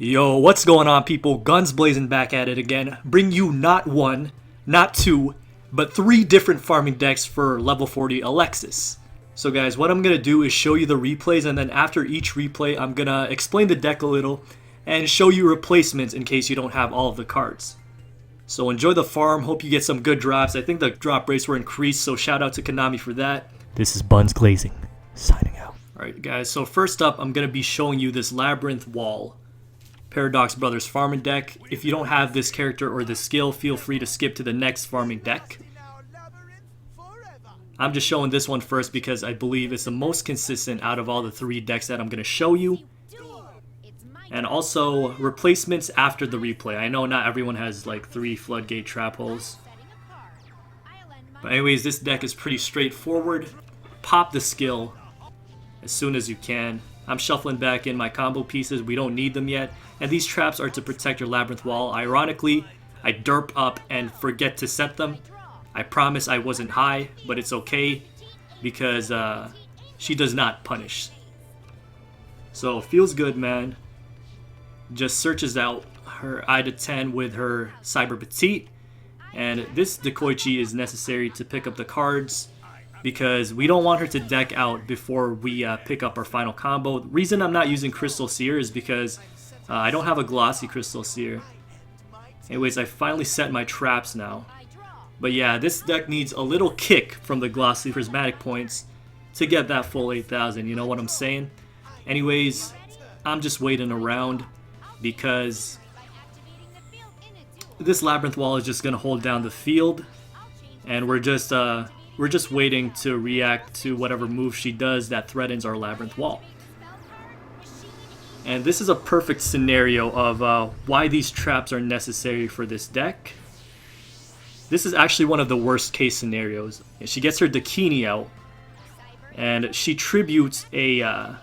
Yo, what's going on, people? Guns blazing back at it again. Bring you not one, not two, but three different farming decks for level 40 Alexis. So guys, what I'm going to do is show you the replays, and then after each replay, I'm going to explain the deck a little and show you replacements in case you don't have all of the cards. So enjoy the farm, hope you get some good drops. I think the drop rates were increased, so shout out to Konami for that. This is Buns Glazing, signing out. Alright guys, so first up, I'm going to be showing you this Labyrinth Wall Paradox Brothers farming deck. If you don't have this character or this skill, feel free to skip to the next farming deck. I'm just showing this one first because I believe it's the most consistent out of all the three decks that I'm going to show you. And also replacements after the replay. I know not everyone has like 3 floodgate trap holes. But anyways, this deck is pretty straightforward. Pop the skill as soon as you can. I'm shuffling back in my combo pieces, we don't need them yet. And these traps are to protect your Labyrinth Wall. Ironically, I derp up and forget to set them. I promise I wasn't high, but it's okay because she does not punish. So feels good, man. Just searches out her Ida 10 with her Cyber Petite. And this Decoichi is necessary to pick up the cards, because we don't want her to deck out before we pick up our final combo. The reason I'm not using Crystal Seer is because I don't have a glossy Crystal Seer. Anyways, I finally set my traps now. But yeah, this deck needs a little kick from the glossy prismatic points to get that full 8,000, you know what I'm saying? Anyways, I'm just waiting around because this Labyrinth Wall is just going to hold down the field, and we're just waiting to react to whatever move she does that threatens our Labyrinth Wall. And this is a perfect scenario of why these traps are necessary for this deck. This is actually one of the worst case scenarios. She gets her Dakini out, and she tributes a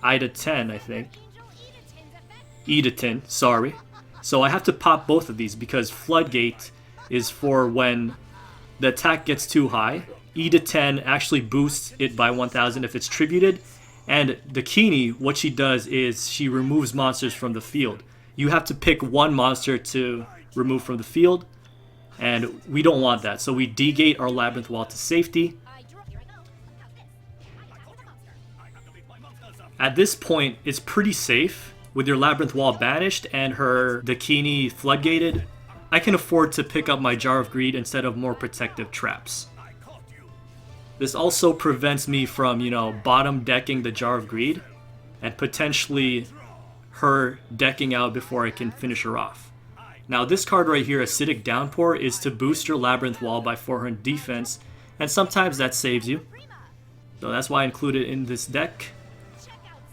Ida 10, I think. Ida 10, sorry. So I have to pop both of these because Floodgate is for when the attack gets too high. Ida 10 actually boosts it by 1,000 if it's tributed. And Dakini, what she does is she removes monsters from the field. You have to pick one monster to remove from the field, and we don't want that. So we degate our Labyrinth Wall to safety. At this point, it's pretty safe. With your Labyrinth Wall banished and her Dakini floodgated, I can afford to pick up my Jar of Greed instead of more protective traps. This also prevents me from, bottom decking the Jar of Greed and potentially her decking out before I can finish her off. Now this card right here, Acidic Downpour, is to boost your Labyrinth Wall by 400 defense, and sometimes that saves you. So that's why I include it in this deck.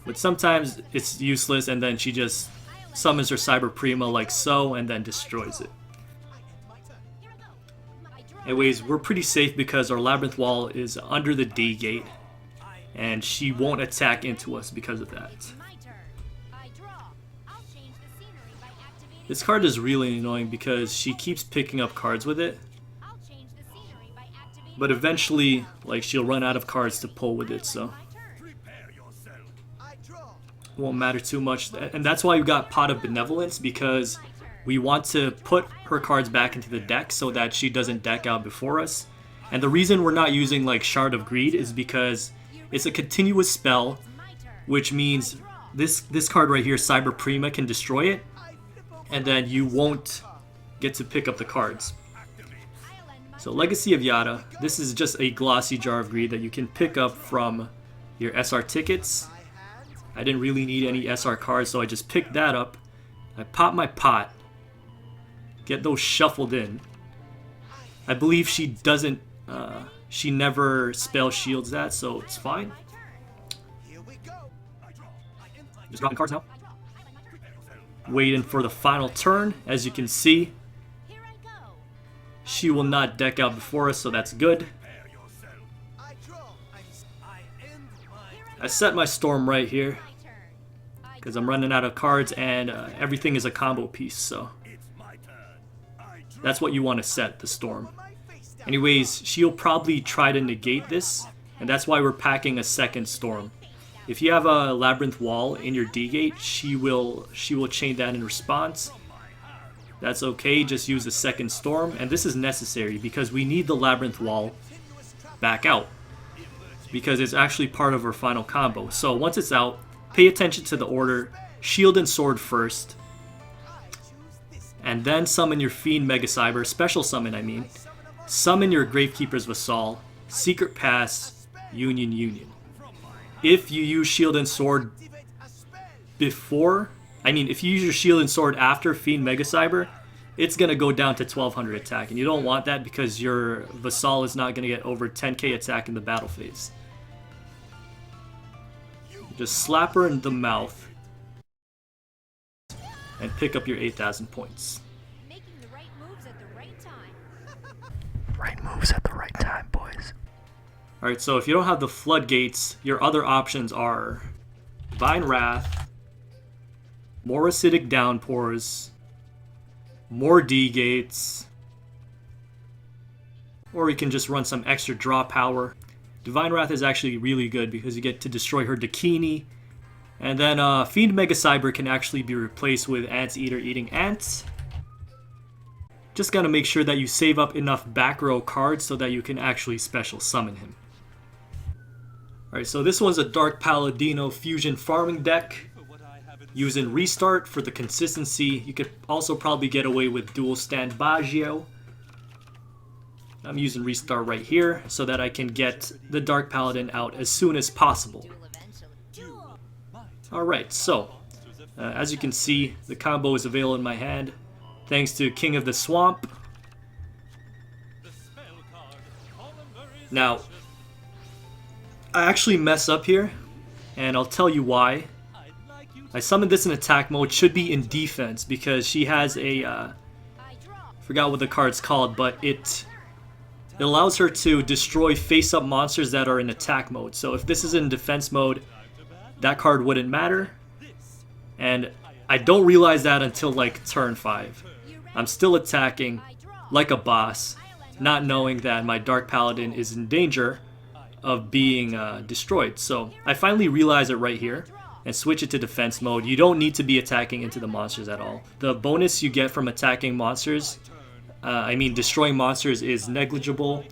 But sometimes it's useless, and then she just summons her Cyber Prima like so and then destroys it. Anyways, we're pretty safe because our Labyrinth Wall is under the D gate, and she won't attack into us because of that. This card is really annoying because she keeps picking up cards with it, but eventually, she'll run out of cards to pull with it, so it won't matter too much. And that's why we got Pot of Benevolence, because we want to put her cards back into the deck so that she doesn't deck out before us. And the reason we're not using Shard of Greed is because it's a continuous spell, which means this card right here, Cyber Prima, can destroy it, and then you won't get to pick up the cards. So Legacy of Yada, this is just a glossy Jar of Greed that you can pick up from your SR tickets. I didn't really need any SR cards, so I just picked that up. I pop my pot, get those shuffled in. I believe she doesn't, she never spell shields that, so it's fine. Just dropping cards now. Waiting for the final turn. As you can see, she will not deck out before us, so that's good. I set my Storm right here because I'm running out of cards, and everything is a combo piece, so that's what you want to set, the Storm. Anyways, she'll probably try to negate this, and that's why we're packing a second Storm. If you have a Labyrinth Wall in your D gate, she will chain that in response. That's okay, just use the second Storm, and this is necessary because we need the Labyrinth Wall back out, because it's actually part of our final combo. So once it's out, pay attention to the order, shield and sword first, and then summon your Fiend Mega Cyber, special summon I mean, summon your Gravekeeper's Vassal, Secret Pass, Union. If you use shield and sword if you use your shield and sword after Fiend Mega Cyber, it's going to go down to 1200 attack, and you don't want that because your Vassal is not going to get over 10k attack in the battle phase. Just slap her in the mouth and pick up your 8,000 points. Making the right moves at the right time. Right moves at the right time, boys. Alright, so if you don't have the Floodgates, your other options are Divine Wrath, more Acidic Downpours, more D-Gates, or you can just run some extra draw power. Divine Wrath is actually really good because you get to destroy her Dakini, and then Fiend Mega Cyber can actually be replaced with Anteater eating ants. Just gotta make sure that you save up enough back row cards so that you can actually special summon him. Alright, so this one's a Dark Paladino fusion farming deck. Using Restart for the consistency. You could also probably get away with Duel Standby. I'm using Restart right here so that I can get the Dark Paladin out as soon as possible. Alright, so as you can see, the combo is available in my hand thanks to King of the Swamp. Now, I actually mess up here, and I'll tell you why. I summoned this in attack mode, should be in defense, because she has a, forgot what the card's called, but it allows her to destroy face-up monsters that are in attack mode. So if this is in defense mode, that card wouldn't matter, and I don't realize that until like turn 5. I'm still attacking like a boss, not knowing that my Dark Paladin is in danger of being destroyed. So I finally realize it right here and switch it to defense mode. You don't need to be attacking into the monsters at all. The bonus you get from attacking monsters, destroying monsters, is negligible,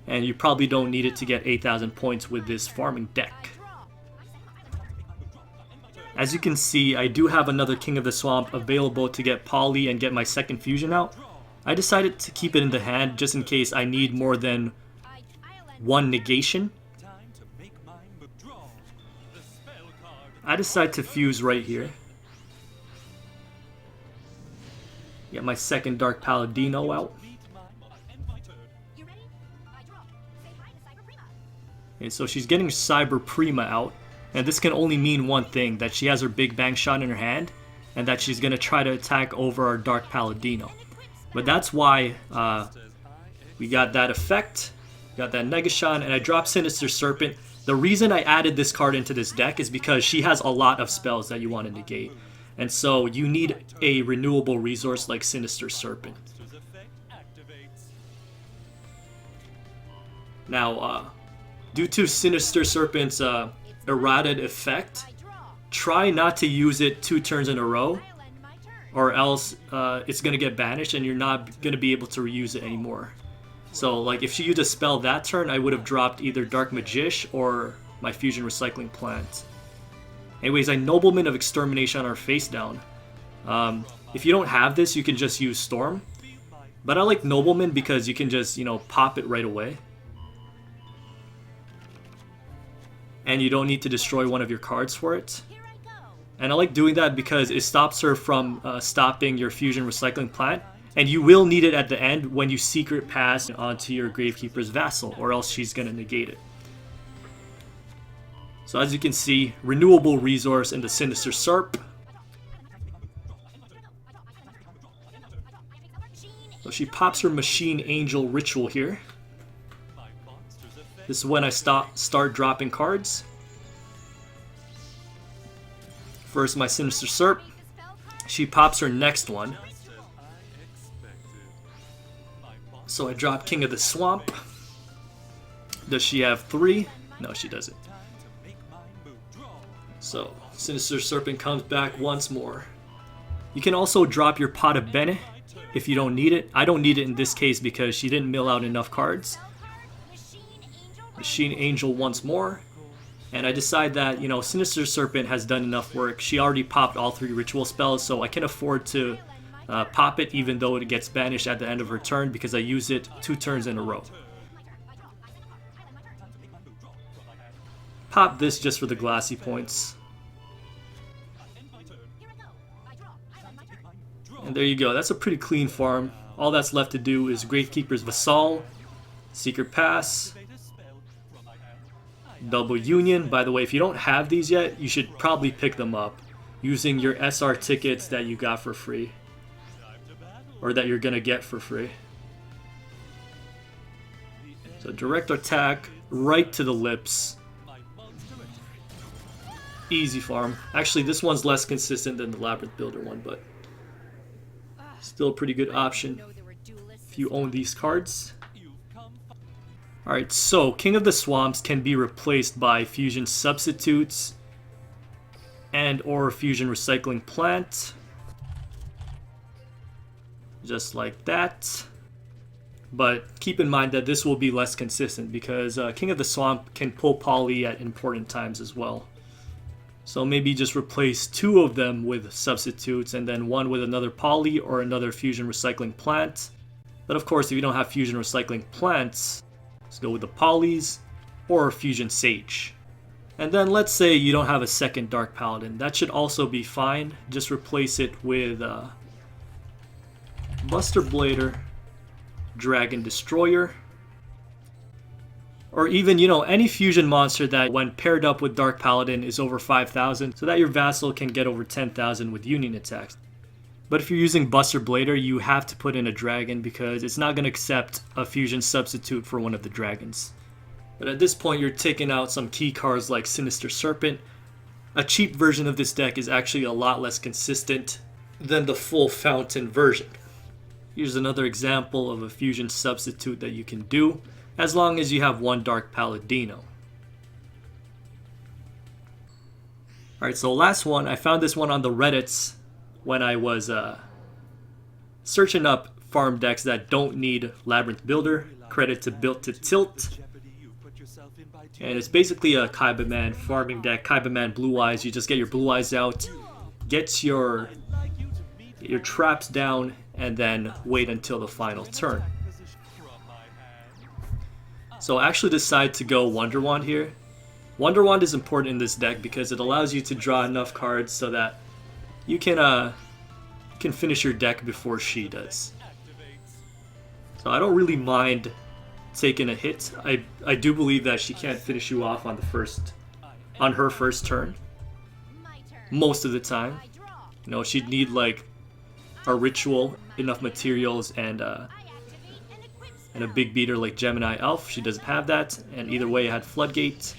and you probably don't need it to get 8,000 points with this farming deck. As you can see, I do have another King of the Swamp available to get Poly and get my second fusion out. I decided to keep it in the hand just in case I need more than one negation. I decide to fuse right here. Get my second Dark Paladino out. Okay, so she's getting Cyber Prima out, and this can only mean one thing, that she has her Big Bang Shot in her hand, and that she's going to try to attack over our Dark Paladino. But that's why we got that effect, got that Negashon, and I dropped Sinister Serpent. The reason I added this card into this deck is because she has a lot of spells that you want to negate. And so you need a renewable resource like Sinister Serpent. Now, due to Sinister Serpent's errated effect, try not to use it 2 turns in a row, or else it's going to get banished and you're not going to be able to reuse it anymore. So, like, if she used a spell that turn, I would have dropped either Dark Magish or my Fusion Recycling Plant. Anyways, I Nobleman of Extermination on our face down. If you don't have this, you can just use Storm. But I like Nobleman because you can just, pop it right away. And you don't need to destroy one of your cards for it. And I like doing that because it stops her from stopping your Fusion Recycling Plant. And you will need it at the end when you Secret Pass onto your Gravekeeper's Vassal, or else she's going to negate it. So as you can see, renewable resource in the Sinister Serp. So she pops her Machine Angel Ritual here. This is when I start dropping cards. First my Sinister Serp. She pops her next one. So I drop King of the Swamp. Does she have 3? No, she doesn't. So, Sinister Serpent comes back once more. You can also drop your Pot of Bene if you don't need it. I don't need it in this case because she didn't mill out enough cards. Machine Angel once more. And I decide that, you know, Sinister Serpent has done enough work. She already popped all 3 ritual spells, so I can afford to pop it even though it gets banished at the end of her turn because I use it 2 turns in a row. Pop this just for the glassy points. And there you go, that's a pretty clean farm. All that's left to do is Gravekeeper's Vassal, Secret Pass, Double Union. By the way, if you don't have these yet, you should probably pick them up using your SR tickets that you got for free. Or that you're gonna get for free. So direct attack right to the lips. Easy farm. Actually, this one's less consistent than the Labyrinth Builder one, but still a pretty good option if you own these cards. Alright, so King of the Swamps can be replaced by Fusion Substitutes and or Fusion Recycling Plant. Just like that. But keep in mind that this will be less consistent because King of the Swamp can pull poly at important times as well. So maybe just replace 2 of them with substitutes and then 1 with another poly or another Fusion Recycling Plant. But of course, if you don't have Fusion Recycling Plants, let's go with the polys or Fusion Sage. And then let's say you don't have a second Dark Paladin. That should also be fine. Just replace it with Buster Blader, Dragon Destroyer, or even, you know, any fusion monster that when paired up with Dark Paladin is over 5,000 so that your vassal can get over 10,000 with union attacks. But if you're using Buster Blader, you have to put in a dragon because it's not going to accept a fusion substitute for one of the dragons. But at this point, you're taking out some key cards like Sinister Serpent. A cheap version of this deck is actually a lot less consistent than the full Fountain version. Here's another example of a fusion substitute that you can do, as long as you have 1 Dark Paladino. Alright, so last one, I found this one on the Reddits when I was searching up farm decks that don't need Labyrinth Builder. Credit to Built to Tilt. And it's basically a Kaiba Man farming deck. Kaiba Man Blue Eyes, you just get your Blue Eyes out, get your traps down, and then wait until the final turn. So I actually decide to go Wonder Wand here. Wonder Wand is important in this deck because it allows you to draw enough cards so that you can finish your deck before she does. So I don't really mind taking a hit. I do believe that she can't finish you off on her first turn. Most of the time. You know, she'd need like a ritual, enough materials, and a big beater like Gemini Elf. She doesn't have that, and either way I had Floodgate.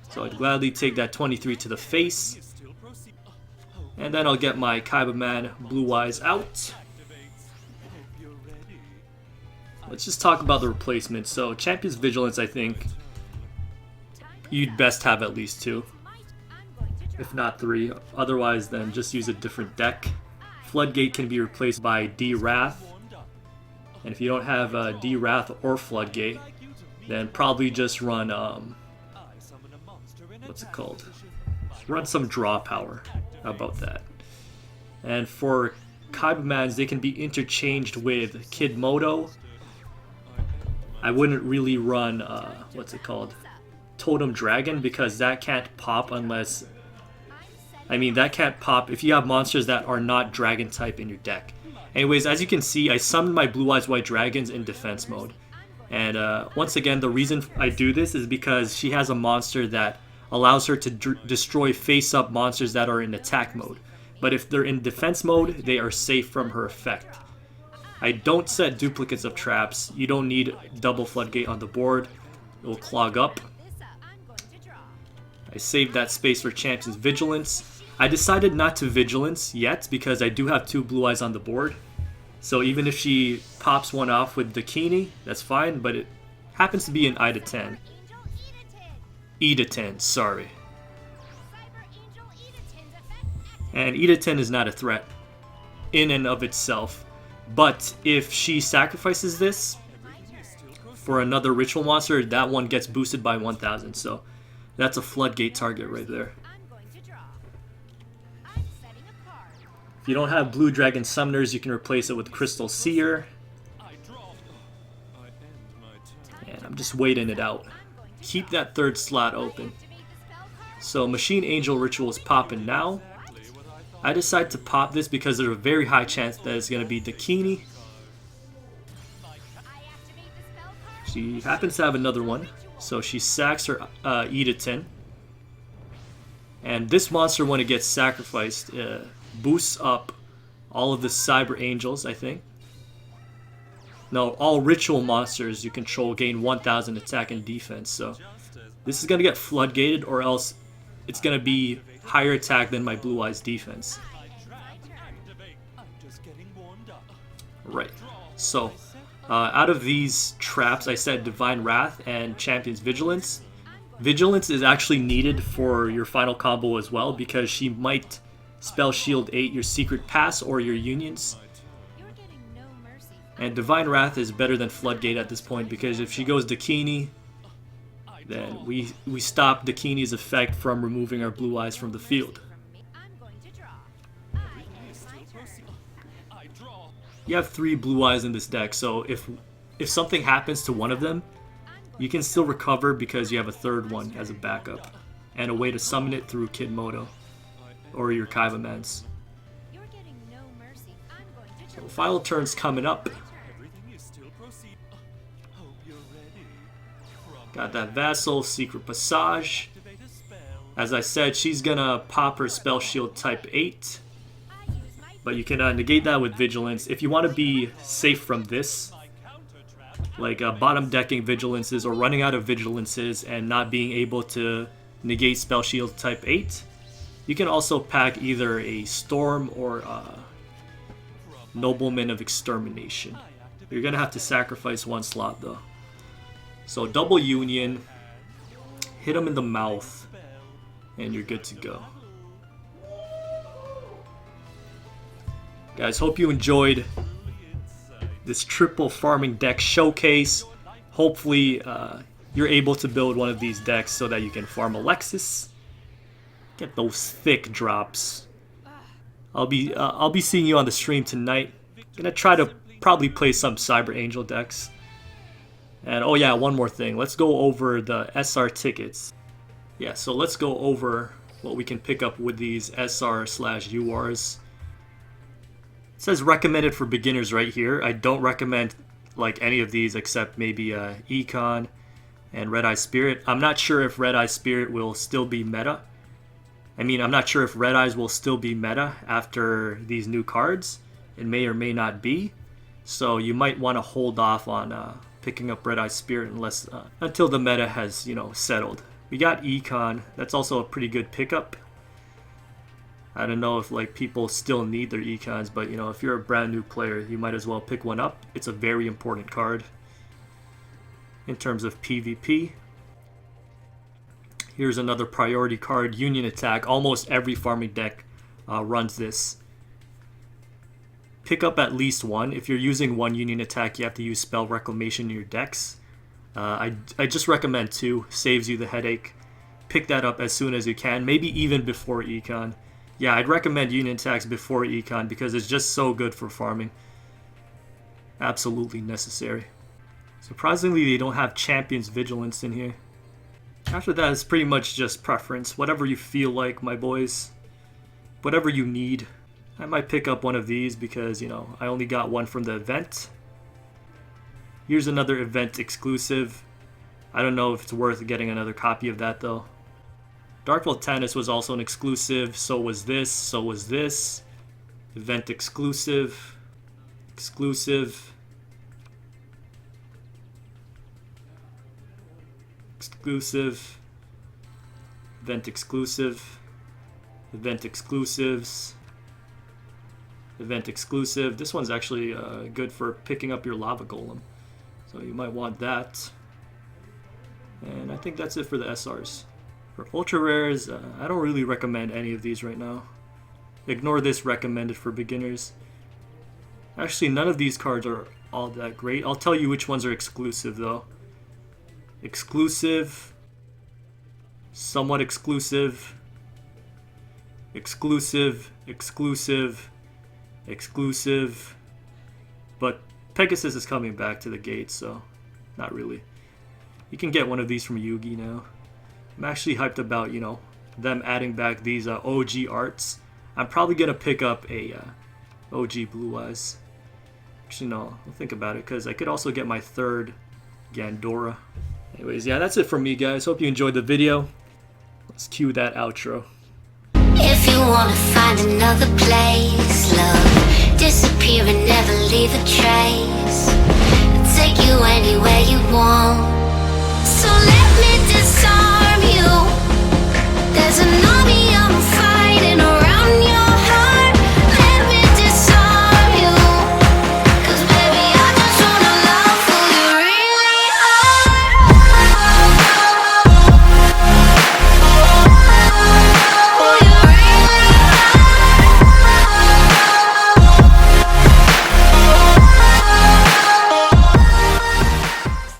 So I'd gladly take that 23 to the face. And then I'll get my Kaiba Man Blue Eyes out. Let's just talk about the replacements. So Champion's Vigilance, I think you'd best have at least 2. If not 3. Otherwise then just use a different deck. Floodgate can be replaced by D-Wrath. And if you don't have D-Wrath or Floodgate, then probably just run, what's it called? Just run some Draw Power. How about that? And for Kaiba Mans, they can be interchanged with Kid Moto. I wouldn't really run, what's it called? Totem Dragon, because that can't pop unless... that can't pop if you have monsters that are not Dragon type in your deck. Anyways, as you can see, I summoned my Blue Eyes White Dragons in defense mode. And once again, the reason I do this is because she has a monster that allows her to destroy face-up monsters that are in attack mode. But if they're in defense mode, they are safe from her effect. I don't set duplicates of traps. You don't need double Floodgate on the board. It will clog up. I saved that space for Champion's Vigilance. I decided not to Vigilance yet because I do have 2 Blue Eyes on the board. So even if she pops one off with Dakini, that's fine, but it happens to be an I to 10. E to 10, sorry. And Edaten is not a threat in and of itself. But if she sacrifices this for another ritual monster, that one gets boosted by 1000. So that's a floodgate target right there. I'm going to draw. I'm setting a card. If you don't have Blue Dragon Summoners, you can replace it with Crystal Seer. And I'm just waiting it out. Keep that third slot open. Activate the spell card. So Machine Angel Ritual is popping now. I decide to pop this because there's a very high chance that it's going to be Dakini. I activate the spell card. She happens to have another one. So she sacks her Edaten. And this monster, when it gets sacrificed, boosts up all of the Cyber Angels, I think. No, all ritual monsters you control gain 1000 attack and defense. So this is going to get floodgated, or else it's going to be higher attack than my Blue Eyes defense. Right. So out of these traps, I said Divine Wrath and Champion's Vigilance. Vigilance is actually needed for your final combo as well, because she might Spell Shield 8 your Secret Pass or your Unions. You're getting no mercy. And Divine Wrath is better than Floodgate at this point, because if she goes Dakini, then we stop Dakini's effect from removing our Blue Eyes from the field. I'm going to draw. I end my turn. You have 3 Blue Eyes in this deck, so if something happens to one of them, you can still recover because you have a third one as a backup, and a way to summon it through Kid Moto or your Kaiba Mans. You're getting no mercy. I'm going to So draw. final turn's coming up. Got that Vassal, Secret Passage. As I said, she's gonna pop her Spell Shield type 8. I use my But you can negate that with Vigilance. If you want to be safe from this, like bottom decking Vigilances or running out of Vigilances and not being able to negate Spell Shield type 8, you can also pack either a Storm or a Nobleman of Extermination. You're going to have to sacrifice one slot though. So double Union, hit him in the mouth, and you're good to go. Guys, hope you enjoyed this triple farming deck showcase. Hopefully you're able to build one of these decks so that you can farm Alexis, get those thick drops. I'll be seeing you on the stream tonight. Gonna try to probably play some Cyber Angel decks. And oh yeah, one more thing. Let's go over the SR tickets. Yeah, so let's go over what we can pick up with these SR/URs. It says recommended for beginners right here. I don't recommend like any of these except maybe Econ and Red Eye Spirit. I'm not sure if Red Eye Spirit will still be meta. I'm not sure if Red Eyes will still be meta after these new cards. It may or may not be. So you might want to hold off on picking up Red Eye Spirit until the meta has, settled. We got Econ. That's also a pretty good pickup. I don't know if people still need their Econs, but if you're a brand new player, you might as well pick one up. It's a very important card in terms of PvP. Here's another priority card, Union Attack. Almost every farming deck runs this. Pick up at least one. If you're using one Union Attack, you have to use Spell Reclamation in your decks. I just recommend 2. Saves you the headache. Pick that up as soon as you can, maybe even before Econ. Yeah, I'd recommend Union Attacks before Econ because it's just so good for farming. Absolutely necessary. Surprisingly, they don't have Champion's Vigilance in here. After that, it's pretty much just preference. Whatever you feel like, my boys. Whatever you need. I might pick up one of these because, I only got one from the event. Here's another event exclusive. I don't know if it's worth getting another copy of that though. Dark Voltanis was also an exclusive, so was this, so was this. Event exclusive. Exclusive. Exclusive. Event exclusive. Event exclusives. Event exclusive. This one's actually good for picking up your Lava Golem. So you might want that. And I think that's it for the SRs. For ultra rares, I don't really recommend any of these right now. Ignore this, recommended for beginners. Actually, none of these cards are all that great. I'll tell you which ones are exclusive though. Exclusive, somewhat exclusive, exclusive, exclusive, exclusive. But Pegasus is coming back to the gate, so not really. You can get one of these from Yugi now. I'm actually hyped about, you know, them adding back these OG arts. I'm probably gonna pick up a OG Blue Eyes. Actually, no, I'll think about it because I could also get my third Gandora. Anyways, yeah, that's it from me, guys. Hope you enjoyed the video. Let's cue that outro. If you wanna find another place, love, disappear and never leave a trace. I'll take you anywhere you want. So let me disarm you. There's an army